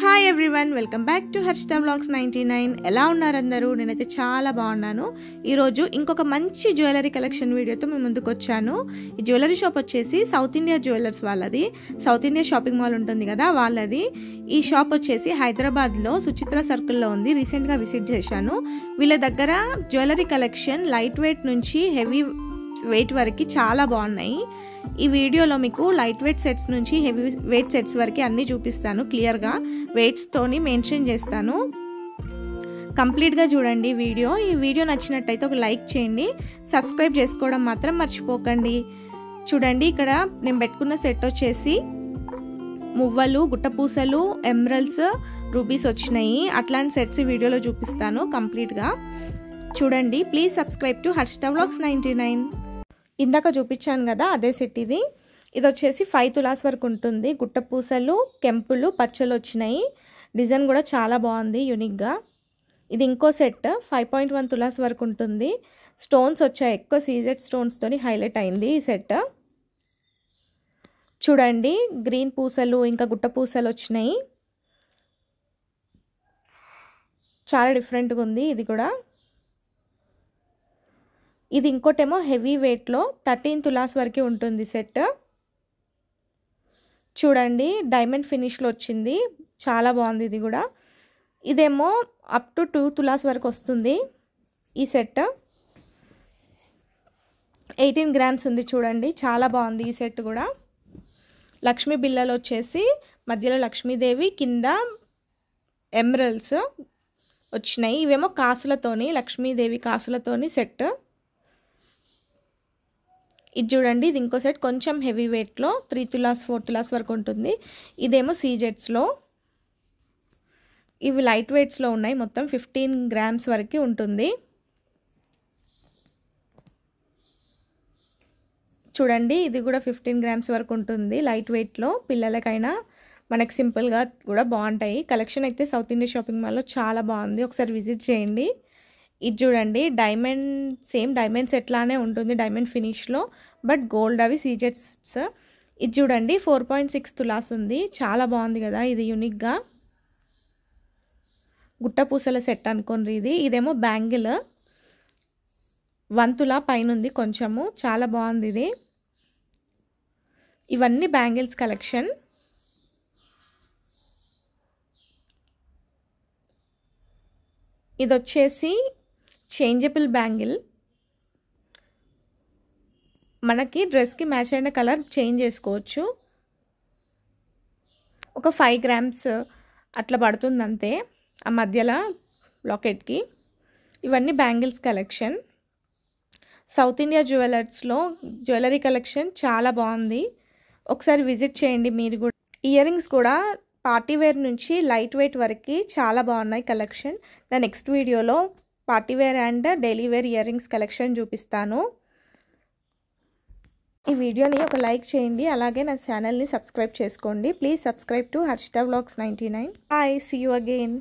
Hi everyone, welcome back to Harshitha vlogs 99. ఎలా ఉన్నారు అందరూ? నేనైతే చాలా బాగున్నాను. ఈరోజు ఇంకొక మంచి జ్యువెలరీ కలెక్షన్ వీడియోతో మేము ముందుకు వచ్చాను. ఈ జ్యువెలరీ షాప్ వచ్చేసి సౌత్ ఇండియా జ్యువెలర్స్ వాళ్ళది. సౌత్ ఇండియా షాపింగ్ మాల్ ఉంటుంది కదా, వాళ్ళది. ఈ షాప్ వచ్చేసి హైదరాబాద్లో సుచిత్ర సర్కిల్లో ఉంది. రీసెంట్గా విజిట్ చేశాను. వీళ్ళ దగ్గర జ్యువెలరీ కలెక్షన్ లైట్ వెయిట్ నుంచి హెవీ వెయిట్ వరకు చాలా బాగున్నాయి. ఈ వీడియోలో మీకు లైట్ వెయిట్ సెట్స్ నుంచి హెవీ వెయిట్ సెట్స్ వరకు అన్నీ చూపిస్తాను. క్లియర్గా వెయిట్స్తోని మెన్షన్ చేస్తాను. కంప్లీట్గా చూడండి వీడియో. ఈ వీడియో నచ్చినట్టయితే ఒక లైక్ చేయండి. సబ్స్క్రైబ్ చేసుకోవడం మాత్రం మర్చిపోకండి. చూడండి, ఇక్కడ నేను పెట్టుకున్న సెట్ వచ్చేసి మువ్వలు, గుట్టపూసలు, ఎమరల్స్, రూబీస్ వచ్చినాయి. అట్లాంటి సెట్స్ ఈ వీడియోలో చూపిస్తాను కంప్లీట్గా. చూడండి. Please subscribe to Harshitha vlogs 99. ఇందాక చూపించాను కదా, అదే సెట్ ఇది. ఇది వచ్చేసి 5 తులాస్ వరకు ఉంటుంది. గుట్టపూసలు, కెంపులు, పచ్చలు వచ్చినాయి. డిజైన్ కూడా చాలా బాగుంది, యూనిక్గా. ఇది ఇంకో సెట్ 5.1 తులాస్ వరకు ఉంటుంది. స్టోన్స్ వచ్చాయి, ఎక్కువ సీజెడ్ స్టోన్స్తోని హైలైట్ అయింది ఈ సెట్. చూడండి, గ్రీన్ పూసలు ఇంకా గుట్ట పూసలు వచ్చినాయి. చాలా డిఫరెంట్గా ఉంది ఇది కూడా. ఇది ఇంకోటేమో హెవీ వెయిట్లో 13 తులాస్ వరకు ఉంటుంది సెట్. చూడండి, డైమండ్ ఫినిష్లో వచ్చింది. చాలా బాగుంది ఇది కూడా. ఇదేమో అప్ టు 2 తులాస్ వరకు వస్తుంది ఈ సెట్. 18 గ్రామ్స్ ఉంది. చూడండి, చాలా బాగుంది ఈ సెట్ కూడా. లక్ష్మీ బిళ్ళలు వచ్చేసి మధ్యలో లక్ష్మీదేవి, కింద ఎమరల్స్ వచ్చినాయి. ఇవేమో కాసులతోని, లక్ష్మీదేవి కాసులతోని సెట్. ఇది చూడండి, ఇది ఇంకో సెట్ కొంచెం హెవీ వెయిట్లో 3 తులాస్ 4 తులాస్ వరకు ఉంటుంది. ఇదేమో సీజెట్స్లో. ఇవి లైట్ వెయిట్స్లో ఉన్నాయి. మొత్తం 15 గ్రామ్స్ వరకు ఉంటుంది. చూడండి, ఇది కూడా 15 గ్రామ్స్ వరకు ఉంటుంది లైట్ వెయిట్లో. పిల్లలకైనా మనకి సింపుల్గా కూడా బాగుంటాయి. కలెక్షన్ అయితే సౌత్ ఇండియా షాపింగ్ మాల్లో చాలా బాగుంది. ఒకసారి విజిట్ చేయండి. ఇది చూడండి, డైమండ్, సేమ్ డైమండ్ సెట్ లానే ఉంటుంది, డైమండ్ ఫినిష్లో, బట్ గోల్డ్ అవి సీజెట్స్. ఇది చూడండి, 4.6 తులాస్ ఉంది. చాలా బాగుంది కదా ఇది, యూనిక్గా. గుట్ట పూసల సెట్ అనుకోండి ఇది. ఇదేమో బ్యాంగిల్ 1 తులా పైన ఉంది కొంచెము. చాలా బాగుంది ఇది. ఇవన్నీ బ్యాంగిల్స్ కలెక్షన్. ఇది వచ్చేసి చేంజబుల్ బ్యాంగిల్. మనకి డ్రెస్కి మ్యాచ్ అయిన కలర్ చేంజ్ చేసుకోవచ్చు. ఒక 5 గ్రామ్స్ అట్లా పడుతుంది అంతే ఆ మధ్యలో లాకెట్కి. ఇవన్నీ బ్యాంగిల్స్ కలెక్షన్. సౌత్ ఇండియా జ్యువెలర్స్లో జ్యువెలరీ కలెక్షన్ చాలా బాగుంది. ఒకసారి విజిట్ చేయండి మీరు కూడా. ఇయర్ రింగ్స్ కూడా పార్టీ వేర్ నుంచి లైట్ వెయిట్ వరకు చాలా బాగున్నాయి కలెక్షన్. నా నెక్స్ట్ వీడియోలో party wear and daily wear ear rings collection చూపిస్తాను. ఈ వీడియోని ఒక లైక్ చేయండి. అలాగే నా ఛానల్ని సబ్స్క్రైబ్ చేసుకోండి. Please subscribe to Harshitha vlogs 99. Bye, see you again.